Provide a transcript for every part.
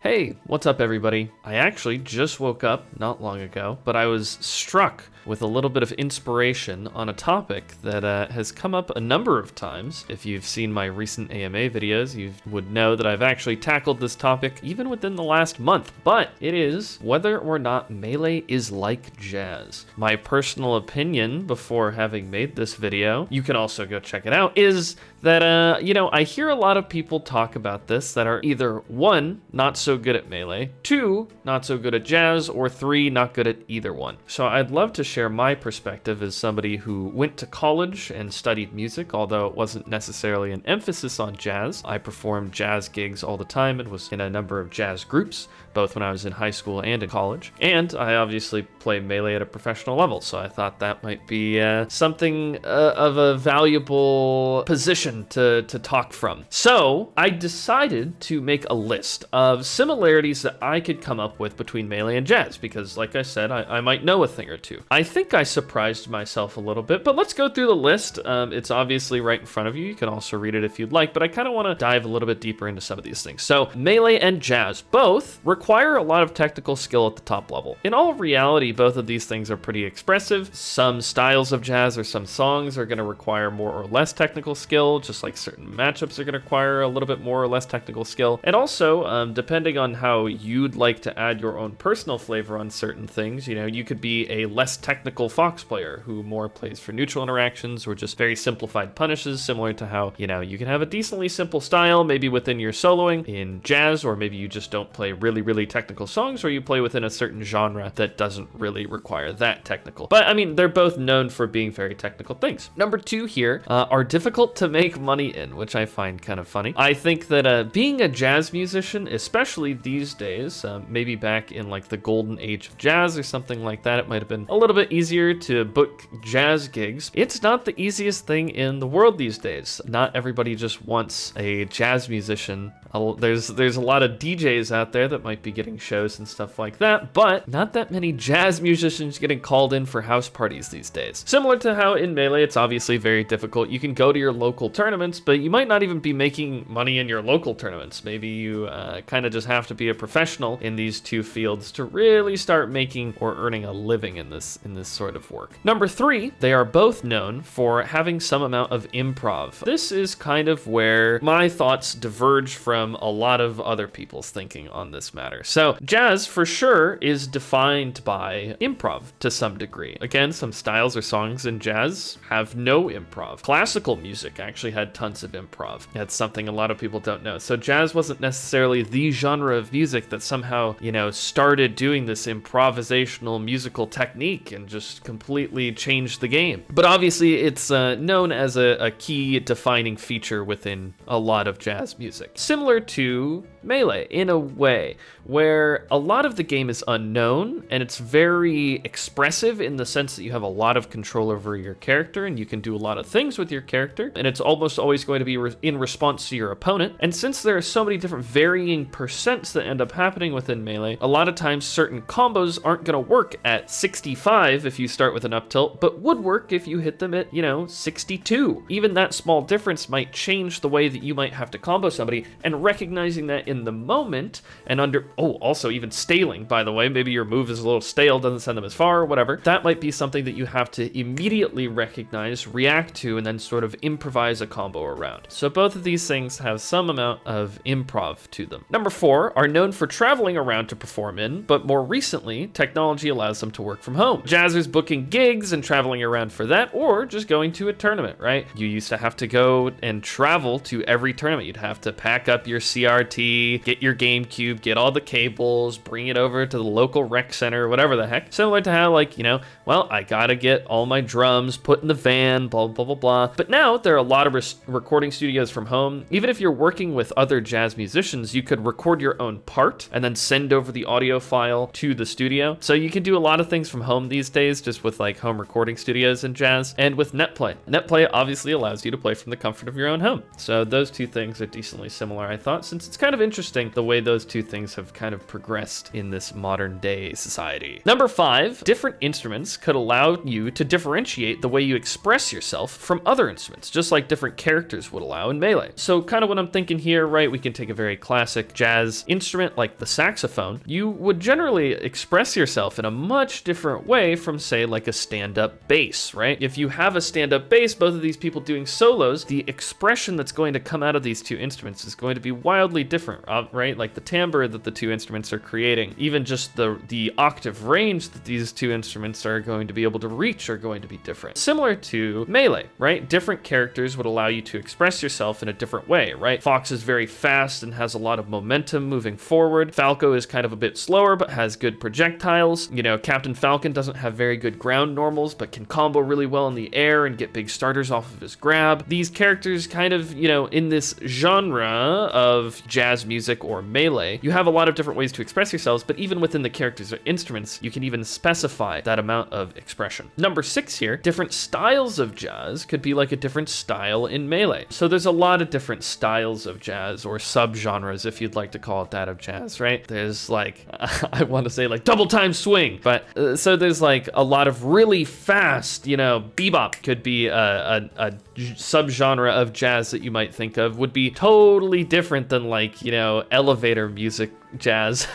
Hey, what's up everybody? I actually just woke up not long ago, but I was struck with a little bit of inspiration on a topic that has come up a number of times. If you've seen my recent AMA videos, you would know that I've actually tackled this topic even within the last month, but it is whether or not melee is like jazz. My personal opinion before having made this video, you can also go check it out, is that, I hear a lot of people talk about this that are either 1, not so good at melee, 2, not so good at jazz, or 3, not good at either one. So I'd love to share my perspective as somebody who went to college and studied music, although it wasn't necessarily an emphasis on jazz. I performed jazz gigs all the time and was in a number of jazz groups, both when I was in high school and in college. And I obviously play melee at a professional level, so I thought that might be something of a valuable position to talk from. So I decided to make a list of similarities that I could come up with between melee and jazz, because like I said, I might know a thing or two. I think I surprised myself a little bit, but let's go through the list. It's obviously right in front of you. You can also read it if you'd like, but I kind of want to dive a little bit deeper into some of these things. So melee and jazz both require a lot of technical skill at the top level. In all reality, both of these things are pretty expressive. Some styles of jazz or some songs are going to require more or less technical skill, just like certain matchups are going to require a little bit more or less technical skill. And also, depending on how you'd like to add your own personal flavor on certain things, you could be a less technical fox player who more plays for neutral interactions or just very simplified punishes, similar to how, you can have a decently simple style maybe within your soloing in jazz, or maybe you just don't play really technical songs, or you play within a certain genre that doesn't really require that technical. But I mean, they're both known for being very technical things. Number 2 here are difficult to make money in, which I find kind of funny. I think that being a jazz musician, especially these days, maybe back in like the golden age of jazz or something like that, it might have been a little bit easier to book jazz gigs. It's not the easiest thing in the world these days. Not everybody just wants a jazz musician. There's a lot of DJs out there that might be getting shows and stuff like that, but not that many jazz musicians getting called in for house parties these days. Similar to how in melee, it's obviously very difficult. You can go to your local tournaments, but you might not even be making money in your local tournaments. Maybe you kind of just have to be a professional in these two fields to really start making or earning a living in this sort of work. Number 3, they are both known for having some amount of improv. This is kind of where my thoughts diverge from a lot of other people's thinking on this matter. So jazz for sure is defined by improv to some degree. Again, some styles or songs in jazz have no improv. Classical music actually had tons of improv. That's something a lot of people don't know. So jazz wasn't necessarily the genre of music that somehow, started doing this improvisational musical technique and just completely changed the game. But obviously it's known as a key defining feature within a lot of jazz music. Similar to melee in a way, where a lot of the game is unknown and it's very expressive in the sense that you have a lot of control over your character and you can do a lot of things with your character, and it's almost always going to be in response to your opponent. And since there are so many different varying percents that end up happening within melee, a lot of times certain combos aren't going to work at 65 if you start with an up tilt, but would work if you hit them at 62. Even that small difference might change the way that you might have to combo somebody, and recognizing that in the moment and also even staling, by the way, maybe your move is a little stale, doesn't send them as far or whatever, that might be something that you have to immediately recognize, react to, and then sort of improvise a combo around. So both of these things have some amount of improv to them. Number 4 are known for traveling around to perform in, but more recently, technology allows them to work from home. Jazzers booking gigs and traveling around for that, or just going to a tournament, right? You used to have to go and travel to every tournament. You'd have to pack up your CRT, get your GameCube, get all the cables, bring it over to the local rec center, whatever the heck. Similar to how, I gotta get all my drums put in the van, blah, blah, blah, blah. But now there are a lot of recording studios from home. Even if you're working with other jazz musicians, you could record your own part and then send over the audio file to the studio. So you can do a lot of things from home these days, just with home recording studios in jazz, and with netplay. Netplay obviously allows you to play from the comfort of your own home. So those two things are decently similar, I thought, since it's kind of interesting the way those two things have kind of progressed in this modern day society. Number 5, different instruments could allow you to differentiate the way you express yourself from other instruments, just like different characters would allow in Melee. So kind of what I'm thinking here, right, we can take a very classic jazz instrument like the saxophone. You would generally express yourself in a much different way from, say, like a stand-up bass, right? If you have a stand-up bass, both of these people doing solos, the expression that's going to come out of these two instruments is going to be wildly different, right? Like the timbre that the two instruments are creating, even just the octave range that these two instruments are going to be able to reach are going to be different. Similar to Melee, right? Different characters would allow you to express yourself in a different way, right? Fox is very fast and has a lot of momentum moving forward. Falco is kind of a bit slower, but has good projectiles. You know, Captain Falcon doesn't have very good ground normals, but can combo really well in the air and get big starters off of his grab. These characters kind of, you know, in this genre of jazz music or Melee, you have a lot of different ways to express yourselves, but even within the characters or instruments, you can even specify that amount of expression. Number 6 here, different styles of jazz could be like a different style in Melee. So there's a lot of different styles of jazz, or subgenres, if you'd like to call it that, of jazz, right? There's like, I want to say like double time swing, but so there's like a lot of really fast, you know, bebop could be a subgenre of jazz that you might think of, would be totally different than like, you know, elevator music jazz,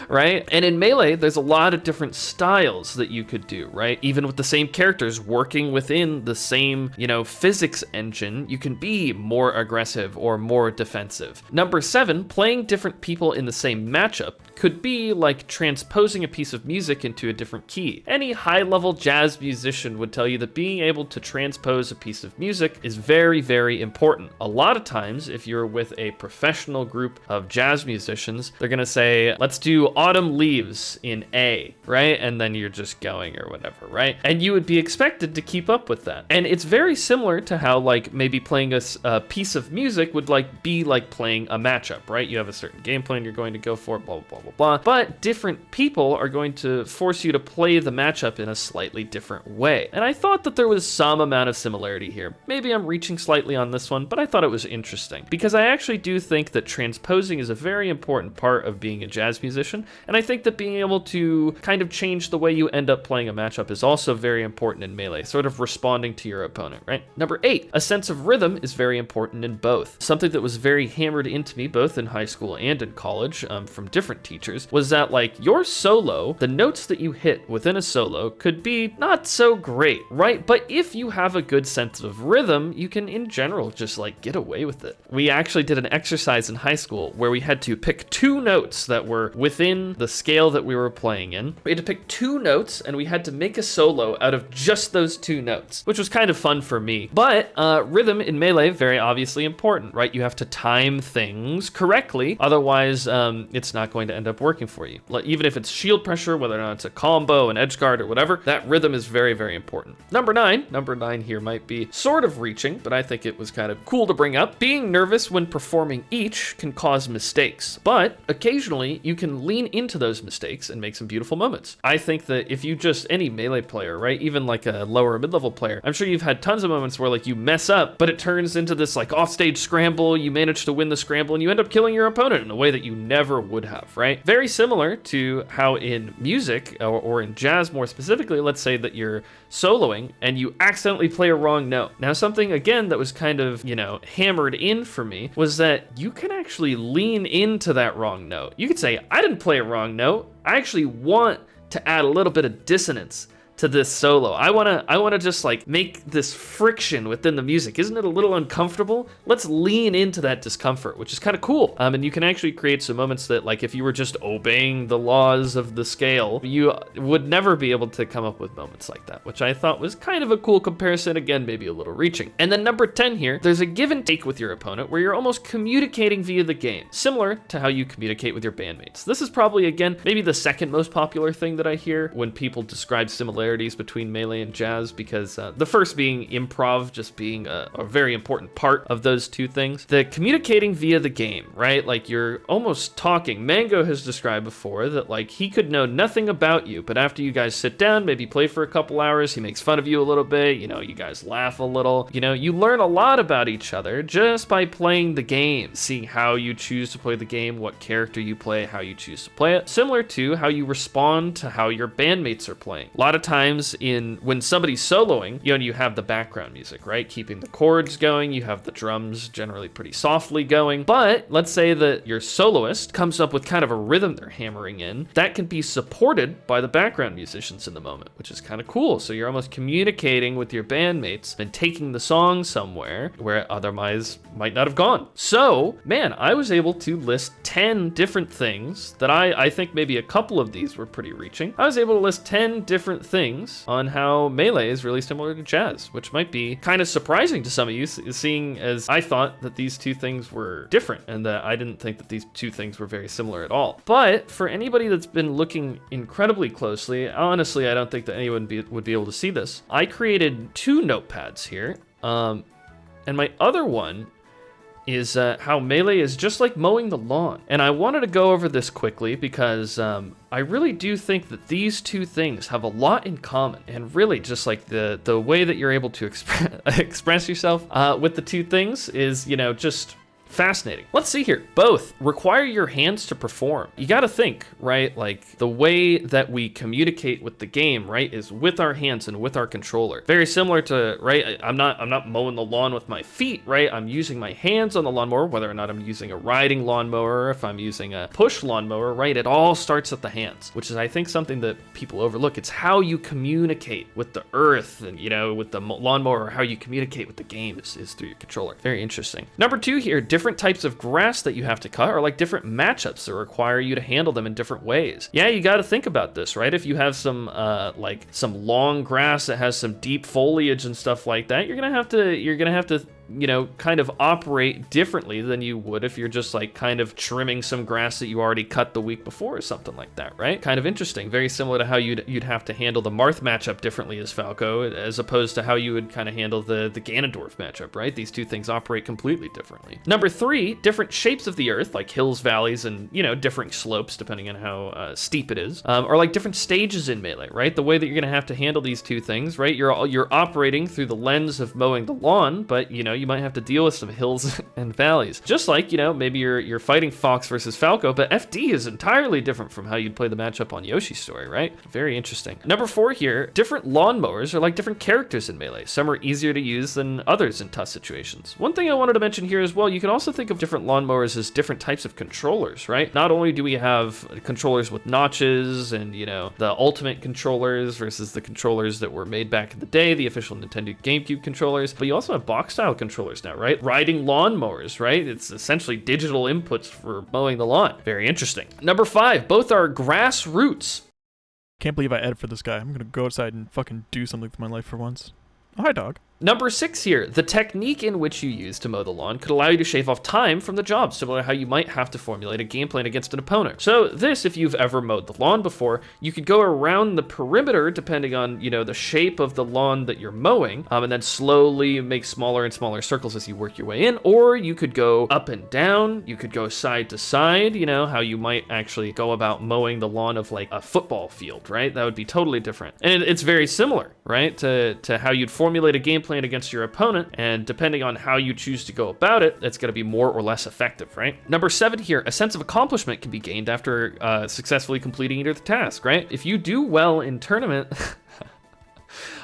right? And in Melee, there's a lot of different styles that you could do, right? Even with the same characters working within the same, you know, physics engine, you can be more aggressive or more defensive. Number 7, playing different people in the same matchup could be like transposing a piece of music into a different key. Any high-level jazz musician would tell you that being able to transpose a piece of music is very, very important. A lot of times, if you're with a professional group of jazz musicians, they're gonna say, let's do Autumn Leaves in A, right? And then you're just going or whatever, right? And you would be expected to keep up with that. And it's very similar to how like maybe playing a piece of music would like be like playing a matchup, right? You have a certain game plan you're going to go for, blah, blah, blah, blah. But different people are going to force you to play the matchup in a slightly different way. And I thought that there was some amount of similarity here. Maybe I'm reaching slightly on this one, but I thought it was interesting because I actually do think that transposing is a very important part of being a jazz musician. And I think that being able to kind of change the way you end up playing a matchup is also very important in Melee, sort of responding to your opponent, right? Number 8, a sense of rhythm is very important in both. Something that was very hammered into me both in high school and in college from different teachers was that like your solo, the notes that you hit within a solo could be not so great, right? But if you have a good sense of rhythm, you can in general just like get away with it. We actually did an exercise in high school where we had to pick 2 notes that were within the scale that we were playing in. We had to pick 2 notes and we had to make a solo out of just those 2 notes, which was kind of fun for me. But rhythm in Melee, very obviously important, right? You have to time things correctly, otherwise it's not going to end up working for you. Like, even if it's shield pressure, whether or not it's a combo, an edge guard, or whatever, that rhythm is very, very important. Number 9 here might be sort of reaching, but I think it was kind of cool to bring up. Being nervous when performing each can cause mistakes, but occasionally you can lean into those mistakes and make some beautiful moments. I think that if you just, any Melee player, right, even like a lower mid-level player, I'm sure you've had tons of moments where like you mess up, but it turns into this like offstage scramble, you manage to win the scramble, and you end up killing your opponent in a way that you never would have, right? Very similar to how in music, or in jazz more specifically, let's say that you're soloing and you accidentally play a wrong note. Now, something again that was kind of, you know, hammered in for me was that you can actually lean into that wrong note. You could say, I didn't play a wrong note. I actually want to add a little bit of dissonance to this solo. I wanna just like make this friction within the music. Isn't it a little uncomfortable? Let's lean into that discomfort, which is kind of cool. And you can actually create some moments that like if you were just obeying the laws of the scale, you would never be able to come up with moments like that, which I thought was kind of a cool comparison. Again, maybe a little reaching. And then number 10 here, there's a give and take with your opponent where you're almost communicating via the game, similar to how you communicate with your bandmates. This is probably, again, maybe the second most popular thing that I hear when people describe similarities similarities between melee and jazz, because the first being improv just being a very important part of those two things. The communicating via the game, right? Like you're almost talking. Mango has described before that like he could know nothing about you, but after you guys sit down, maybe play for a couple hours, he makes fun of you a little bit, you know, you guys laugh a little, you know, you learn a lot about each other just by playing the game, seeing how you choose to play the game, what character you play, how you choose to play it, similar to how you respond to how your bandmates are playing. A lot of times when somebody's soloing, you know, you have the background music, right? Keeping the chords going, you have the drums generally pretty softly going, but let's say that your soloist comes up with kind of a rhythm they're hammering in, that can be supported by the background musicians in the moment, which is kind of cool. So you're almost communicating with your bandmates and taking the song somewhere where it otherwise might not have gone. So, man, I was able to list 10 different things that I think maybe a couple of these were pretty reaching. I was able to list 10 different things on how melee is really similar to jazz, which might be kind of surprising to some of you, seeing as I thought that these two things were different and that I didn't think that these two things were very similar at all. But for anybody that's been looking incredibly closely, honestly, I don't think that anyone would be able to see this. I created 2 notepads here, and my other one is how melee is just like mowing the lawn. And I wanted to go over this quickly because I really do think that these two things have a lot in common, and really just like the way that you're able to express yourself with the two things is, you know, just fascinating. Let's see here. Both require your hands to perform. You got to think, right? Like the way that we communicate with the game, right, is with our hands and with our controller. Very similar to, right? I'm not mowing the lawn with my feet, right? I'm using my hands on the lawnmower, whether or not I'm using a riding lawnmower, or if I'm using a push lawnmower, right? It all starts at the hands, which is, I think, something that people overlook. It's how you communicate with the earth and, you know, with the lawnmower, or how you communicate with the game is through your controller. Very interesting. Number 2 here, different types of grass that you have to cut are like different matchups that require you to handle them in different ways. Yeah, you got to think about this, right? If you have some like some long grass that has some deep foliage and stuff like that, you're gonna have to you know, kind of operate differently than you would if you're just like kind of trimming some grass that you already cut the week before or something like that, right? Kind of interesting. Very similar to how you'd have to handle the Marth matchup differently as Falco, as opposed to how you would kind of handle the Ganondorf matchup, right? These two things operate completely differently. Number 3, different shapes of the earth, like hills, valleys, and, you know, different slopes depending on how steep it is, or like different stages in melee, right? The way that you're gonna have to handle these two things, right? You're operating through the lens of mowing the lawn, but, you know, you might have to deal with some hills and valleys. Just like, you know, maybe you're fighting Fox versus Falco, but FD is entirely different from how you'd play the matchup on Yoshi's Story, right? Very interesting. Number 4 here, different lawnmowers are like different characters in melee. Some are easier to use than others in tough situations. One thing I wanted to mention here as well, you can also think of different lawnmowers as different types of controllers, right? Not only do we have controllers with notches and, you know, the ultimate controllers versus the controllers that were made back in the day, the official Nintendo GameCube controllers, but you also have box style controllers now, right? Riding lawnmowers, right? It's essentially digital inputs for mowing the lawn. Very interesting. Number 5, both are grassroots. Can't believe I edited for this guy. I'm gonna go outside and fucking do something with my life for once. Oh, hi, dog. Number 6 here, the technique in which you use to mow the lawn could allow you to shave off time from the job, similar to how you might have to formulate a game plan against an opponent. So this, if you've ever mowed the lawn before, you could go around the perimeter depending on, you know, the shape of the lawn that you're mowing, and then slowly make smaller and smaller circles as you work your way in, or you could go up and down, you could go side to side, you know, how you might actually go about mowing the lawn of like a football field, right? That would be totally different. And it's very similar, right, to how you'd formulate a game plan against your opponent, and depending on how you choose to go about it, it's going to be more or less effective, right? Number 7 here, a sense of accomplishment can be gained after successfully completing either the task, right? If you do well in tournament,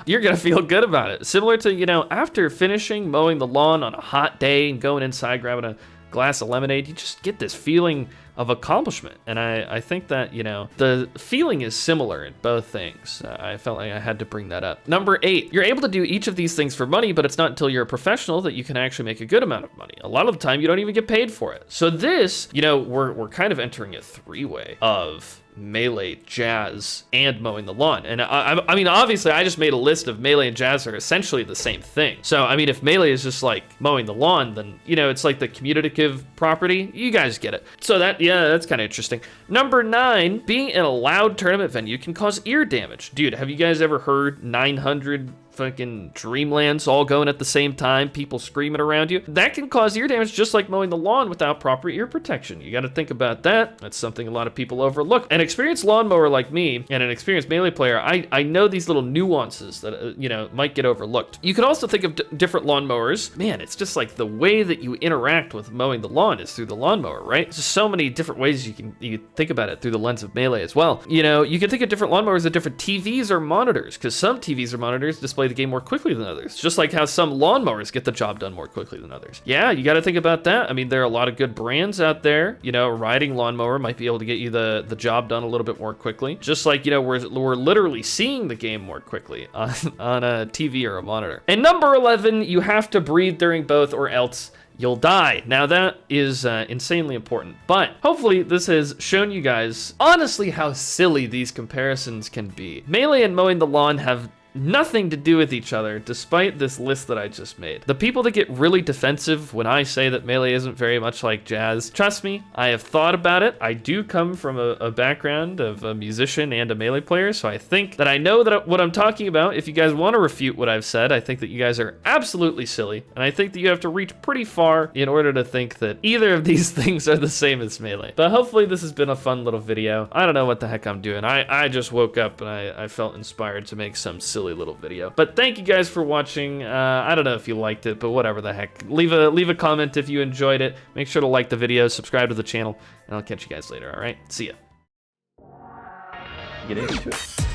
you're gonna feel good about it. Similar to, you know, after finishing mowing the lawn on a hot day and going inside, grabbing a glass of lemonade, you just get this feeling of accomplishment. And I think that, you know, the feeling is similar in both things. I felt like I had to bring that up. Number 8, you're able to do each of these things for money, but it's not until you're a professional that you can actually make a good amount of money. A lot of the time, you don't even get paid for it. So this, you know, we're kind of entering a 3-way of melee, jazz, and mowing the lawn. And I mean, obviously, I just made a list of melee and jazz are essentially the same thing. So, I mean, if melee is just like mowing the lawn, then, you know, it's like the commutative property. You guys get it. So that Yeah, that's kind of interesting. Number 9, being in a loud tournament venue can cause ear damage. Dude, have you guys ever heard 900 fucking Dreamlands all going at the same time, people screaming around you? That can cause ear damage just like mowing the lawn without proper ear protection. You got to think about that. That's something a lot of people overlook. An experienced lawnmower like me and an experienced Melee player, I know these little nuances that, you know, might get overlooked. You could also think of different lawnmowers. Man, it's just like the way that you interact with mowing the lawn is through the lawnmower, right? There's just so many different ways you can think about it through the lens of Melee as well. You know, you can think of different lawnmowers as different TVs or monitors, because some TVs or monitors display the game more quickly than others, just like how some lawnmowers get the job done more quickly than others. Yeah, you got to think about that. I mean, there are a lot of good brands out there. You know, a riding lawnmower might be able to get you the job done a little bit more quickly, just like, you know, we're literally seeing the game more quickly on a TV or a monitor. And number 11, you have to breathe during both or else you'll die. Now that is insanely important, but hopefully this has shown you guys honestly how silly these comparisons can be. Melee and mowing the lawn have nothing to do with each other, despite this list that I just made. The people that get really defensive when I say that Melee isn't very much like jazz, trust me, I have thought about it. I do come from a background of a musician and a Melee player, so I think that I know that what I'm talking about. If you guys want to refute what I've said, I think that you guys are absolutely silly, and I think that you have to reach pretty far in order to think that either of these things are the same as Melee. But hopefully this has been a fun little video. I don't know what the heck I'm doing. I just woke up and I felt inspired to make some silly little video. But thank you guys for watching. I don't know if you liked it, but whatever the heck. Leave a comment if you enjoyed it. Make sure to like the video, subscribe to the channel, and I'll catch you guys later, all right? See ya. Get into it.